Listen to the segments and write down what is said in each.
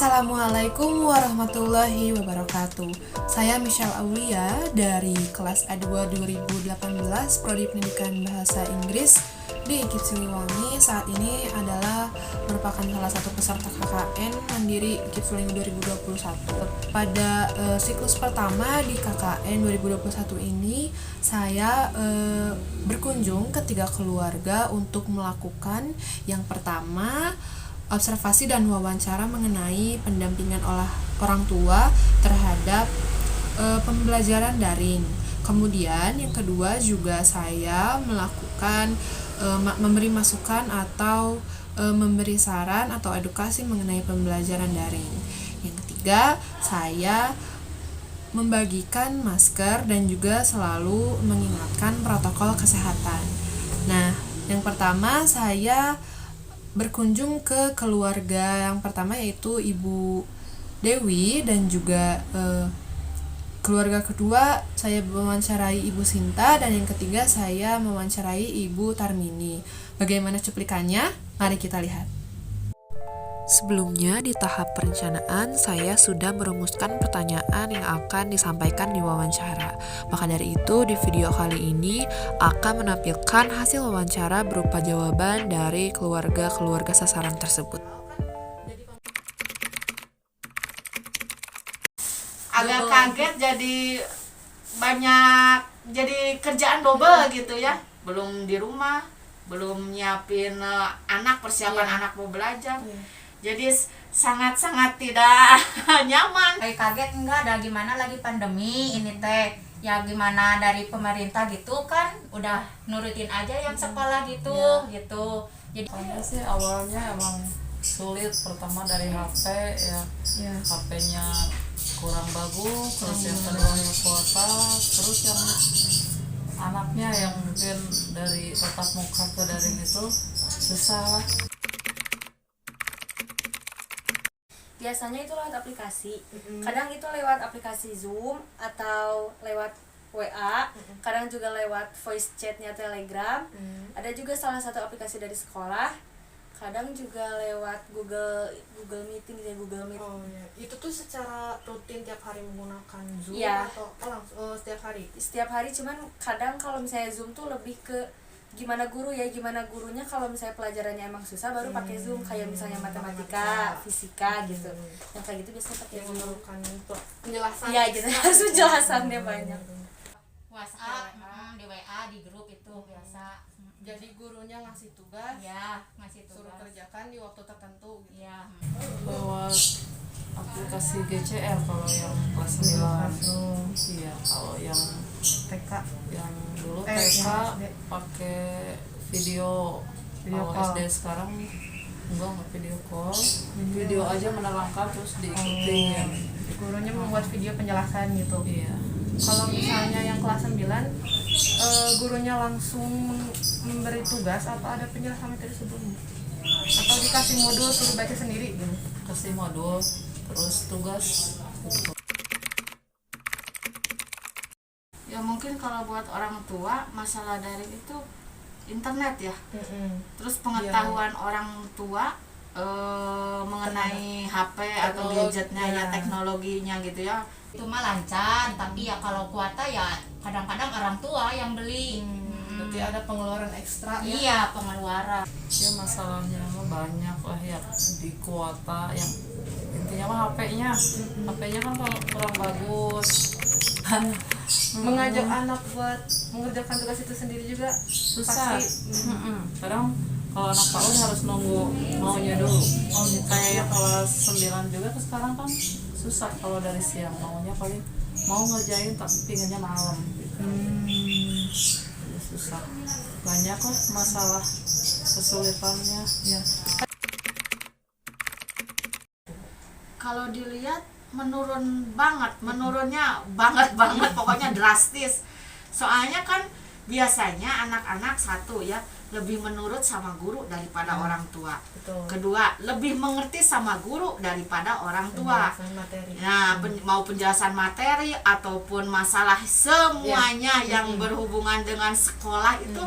Assalamualaikum warahmatullahi wabarakatuh. Saya Michelle Aulia dari kelas A2 2018 Prodi Pendidikan Bahasa Inggris di IKIP Siliwangi. Saat ini adalah merupakan salah satu peserta KKN Mandiri IKIP Siliwangi 2021. Pada siklus pertama di KKN 2021 ini, saya berkunjung ke 3 keluarga untuk melakukan yang pertama observasi dan wawancara mengenai pendampingan orang tua terhadap pembelajaran daring. Kemudian yang kedua juga saya melakukan memberi masukan atau memberi saran atau edukasi mengenai pembelajaran daring. Yang ketiga, saya membagikan masker dan juga selalu mengingatkan protokol kesehatan. Nah, yang pertama saya berkunjung ke keluarga yang pertama yaitu Ibu Dewi dan juga keluarga kedua saya mewawancarai Ibu Sinta dan yang ketiga saya mewawancarai Ibu Tarmini. Bagaimana cuplikannya? Mari kita lihat. Sebelumnya di tahap perencanaan saya sudah merumuskan pertanyaan yang akan disampaikan di wawancara. Maka dari itu di video kali ini akan menampilkan hasil wawancara berupa jawaban dari keluarga-keluarga sasaran tersebut. Agak kaget jadi kerjaan double gitu ya. Belum di rumah, belum nyiapin anak, persiapan anak mau belajar. Jadi sangat-sangat tidak nyaman. Kayak kaget enggak ada gimana lagi pandemi ini teh. Ya gimana dari pemerintah gitu kan udah nurutin aja yang sekolah gitu gitu. Jadi Saya sih awalnya emang sulit, pertama dari HP ya. HP-nya kurang bagus, terus yang keduanya kuota, terus yang anaknya yang mungkin dari tatap muka ke daring itu susah lah. Biasanya itu lewat aplikasi, kadang itu lewat aplikasi Zoom atau lewat WA, kadang juga lewat voice chatnya Telegram, ada juga salah satu aplikasi dari sekolah, kadang juga lewat Google Meeting ya, Google Meet. Oh ya, itu tuh secara rutin tiap hari menggunakan Zoom Iya. atau langsung setiap hari? Setiap hari, cuman kadang kalau misalnya Zoom tuh lebih ke gimana gurunya kalau misalnya pelajarannya emang susah baru pakai Zoom, kayak misalnya matematika, fisika gitu. Yang kayak gitu biasanya pakai Yang Zoom. memerlukan penjelasan. Iya gitu, harus penjelasannya banyak. WhatsApp, di WA, di grup itu biasa. Jadi gurunya ngasih tugas, Ya, ngasih suruh tugas. kerjakan di waktu tertentu gitu. Ya. Lewat aplikasi GCR kalau yang kelas 9. Iya, kalau yang TK. yang dulu yang TK SD. pakai video kalau call. SD sekarang enggak video call, video aja menerangkan terus diikutin. Gurunya membuat video penjelasan gitu. Iya. Kalau misalnya yang kelas 9 gurunya langsung memberi tugas atau ada penjelasan materi sebelumnya? Atau dikasih modul suruh baca sendiri gitu? Kasih modul terus tugas. Ya mungkin kalau buat orang tua masalah daring itu internet ya. Terus pengetahuan orang tua mengenai HP atau gadgetnya ya, teknologinya gitu ya. Itu mah lancar, tapi ya kalau kuota ya kadang-kadang orang tua yang beli. Berarti ada pengeluaran ekstra ya? Iya, pengeluaran. Ya masalahnya mah banyak lah ya di kuota, yang intinya mah HP-nya kan kalau kurang bagus. Mengajak anak buat mengerjakan tugas itu sendiri juga Susah. pasti. Kadang kalau anak PAUD harus nunggu maunya dulu. Kayak yang kelas 9 juga ke sekarang kan susah kalau dari siang, maunya paling mau ngerjain tapi pinginnya malam. Jadi susah. Banyak lah masalah kesulitannya. Ya. Kalau dilihat menurunnya banget pokoknya drastis. Soalnya kan biasanya anak-anak satu ya lebih menurut sama guru daripada orang tua. Betul. Kedua, lebih mengerti sama guru daripada orang tua. Penjelasan materi. Nah, mau penjelasan materi ataupun masalah semuanya yang berhubungan dengan sekolah itu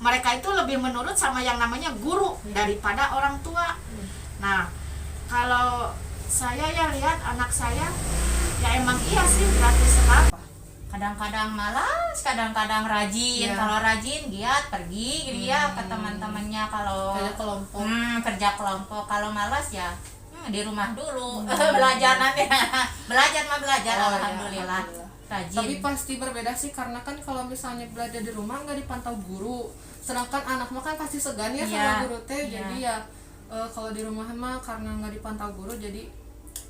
mereka itu lebih menurut sama yang namanya guru daripada orang tua. Nah, kalau saya ya lihat anak saya ya emang iya sih gratis sekali. Kadang-kadang malas, kadang-kadang rajin. Iya. Kalau rajin giat pergi gitu ya ke teman-temannya. Kalau Kerja kelompok. kerja kelompok. Kalau malas ya di rumah dulu. Belajar nanti. Belajar mah belajar, Oh, iya, alhamdulillah. Rajin. Tapi pasti berbeda sih karena kan kalau misalnya belajar di rumah nggak dipantau guru, sedangkan anak mah kan pasti segan ya Iya. sama guru teh. Iya. Jadi ya kalau di rumah mah karena nggak dipantau guru jadi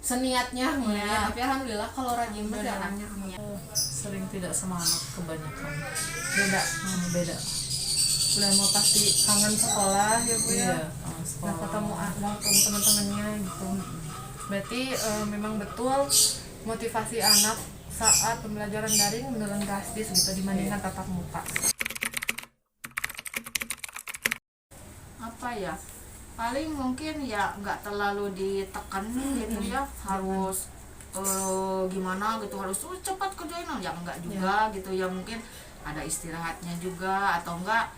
seniatnya mulai. Iya. Tapi alhamdulillah kalau rajin mah Alhamdulillah. jalannya Iya. Sering tidak semangat kebanyakan. beda. Beda. Udah mau pasti kangen sekolah ya Bu ya. Iya, Nggak sekolah. ketemu teman-temannya gitu. Berarti memang betul motivasi anak saat pembelajaran daring menurun drastis gitu dibandingkan tatap muka. Apa ya, paling mungkin ya nggak terlalu ditekan gitu ya, harus gimana gitu, harus cepat kerjain ya enggak juga gitu ya, mungkin ada istirahatnya juga atau enggak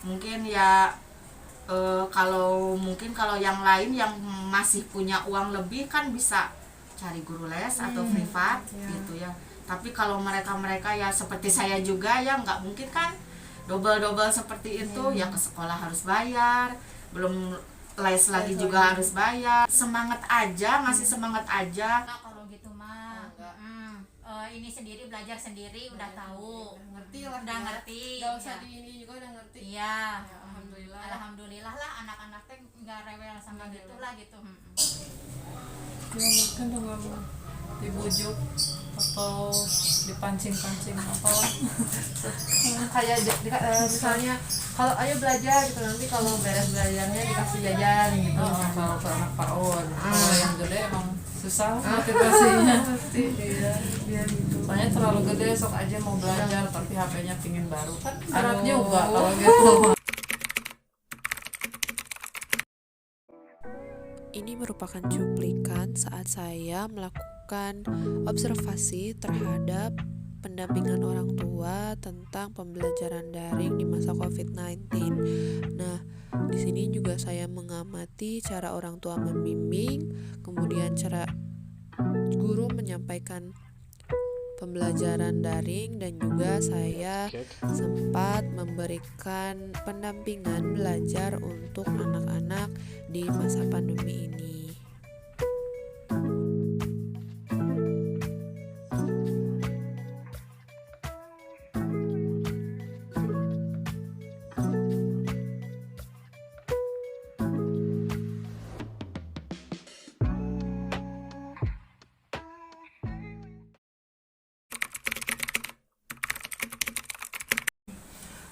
mungkin ya kalau yang lain yang masih punya uang lebih kan bisa cari guru les atau privat gitu ya. Tapi kalau mereka ya seperti saya juga ya nggak mungkin kan double seperti itu ya, ke sekolah harus bayar, belum les lagi juga harus bayar. Semangat aja, masih semangat aja. Nah, kalau gitu mah ini sendiri belajar sendiri udah tahu. Ngerti lah. Udah ya. ngerti. Nggak usah Ya. di ini juga udah ngerti. Iya. Ya, alhamdulillah. Alhamdulillah lah anak-anak teh nggak rewel sama gitulah gitu. Ya mungkin dengan Dibujuk atau dipancing-pancing apalah. kayak misalnya kalau ayo belajar gitu, nanti kalau beres belajarnya dikasih jajan gitu. Kalau ke anak PAUD, kalau yang gede emang susah motivasinya. Pasti iya gitu. Soalnya terlalu gede, sok aja mau belajar tapi HP-nya pingin baru kan berat Aduh. juga kalau gitu. Ini merupakan cuplikan saat saya melakukan observasi terhadap pendampingan orang tua tentang pembelajaran daring di masa COVID-19. Nah, di sini juga saya mengamati cara orang tua membimbing, kemudian cara guru menyampaikan pembelajaran daring, dan juga saya sempat memberikan pendampingan belajar untuk anak-anak di masa pandemi ini.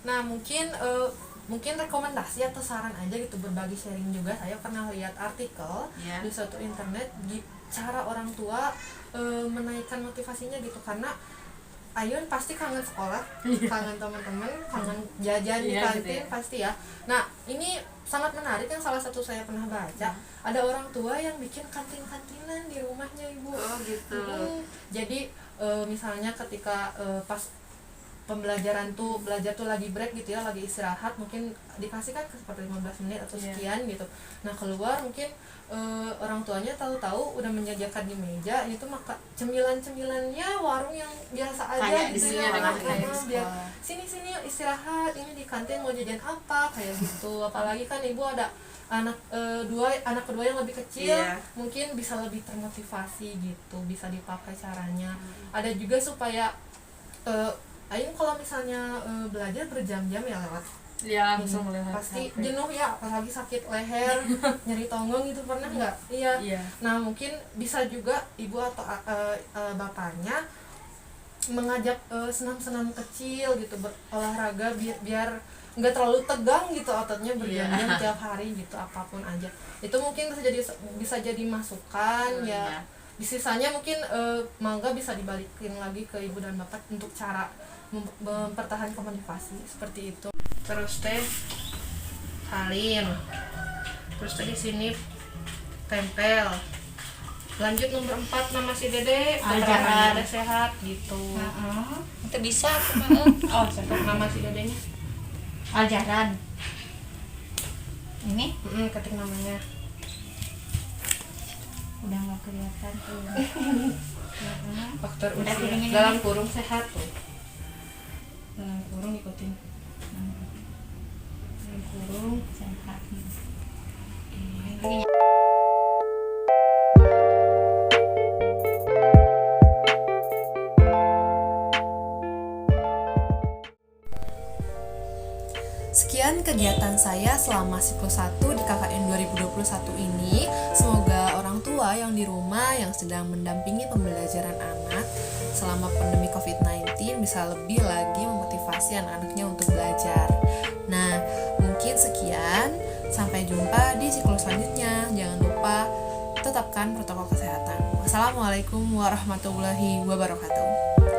Nah mungkin rekomendasi atau saran aja gitu, berbagi sharing juga. Saya pernah lihat artikel Ya. di suatu internet cara orang tua menaikkan motivasinya gitu, karena Ayun pasti kangen sekolah, kangen teman-teman, kangen jajan di Iya, kantin gitu ya. pasti ya. Nah ini sangat menarik, yang salah satu saya pernah baca, ada orang tua yang bikin kantin-kantinan di rumahnya ibu. Oh gitu. Jadi misalnya ketika pas pembelajaran tuh belajar tuh lagi break gitu ya, lagi istirahat, mungkin dikasih kan seperti 15 menit atau sekian gitu. Nah keluar mungkin orang tuanya tahu-tahu udah menjajakan di meja itu, maka cemilan-cemilannya warung yang biasa aja Kayak di gitu sini ya, dengan anak-anak kayak di biar sekolah. sini istirahat, ini di kantin mau jajan apa kayak gitu. Apalagi kan ibu ada anak kedua yang lebih kecil, Iya. mungkin bisa lebih termotivasi gitu, bisa dipakai caranya. Ada juga supaya Ayun kalau misalnya belajar berjam-jam ya lewat Ya, ini, langsung melihat pasti HP. jenuh ya, apalagi sakit leher, nyeri tonggong itu pernah nggak? Iya. Iya. Nah mungkin bisa juga ibu atau bapaknya mengajak senam-senam kecil gitu, berolahraga biar nggak terlalu tegang gitu ototnya berjam-jam tiap hari gitu, apapun aja itu mungkin bisa jadi masukan ya. Di sisanya mungkin mangga bisa dibalikin lagi ke ibu dan bapak untuk cara mempertahankan motivasi seperti itu. Terus teh salin, terus teh di sini tempel. Lanjut nomor 4 nama si Dede, Ajaran. ada sehat gitu. Itu bisa Oh, cakep nama si Dedenya. ajaran ini Ketik namanya. udah nggak kelihatan tuh. Faktor Udah usia piringin dalam ini. kurung sehat tuh. Dalam kurung ikutin. Dalam kurung Sehat. Sekian kegiatan saya selama siklus 1 di KKN 2021 ini. Semoga orang tua yang di rumah yang sedang mendampingi pembelajaran anak selama pandemi COVID-19 bisa lebih lagi memotivasi anak-anaknya untuk belajar. Nah, mungkin sekian. Sampai jumpa di siklus selanjutnya. Jangan lupa tetapkan protokol kesehatan. Wassalamualaikum warahmatullahi wabarakatuh.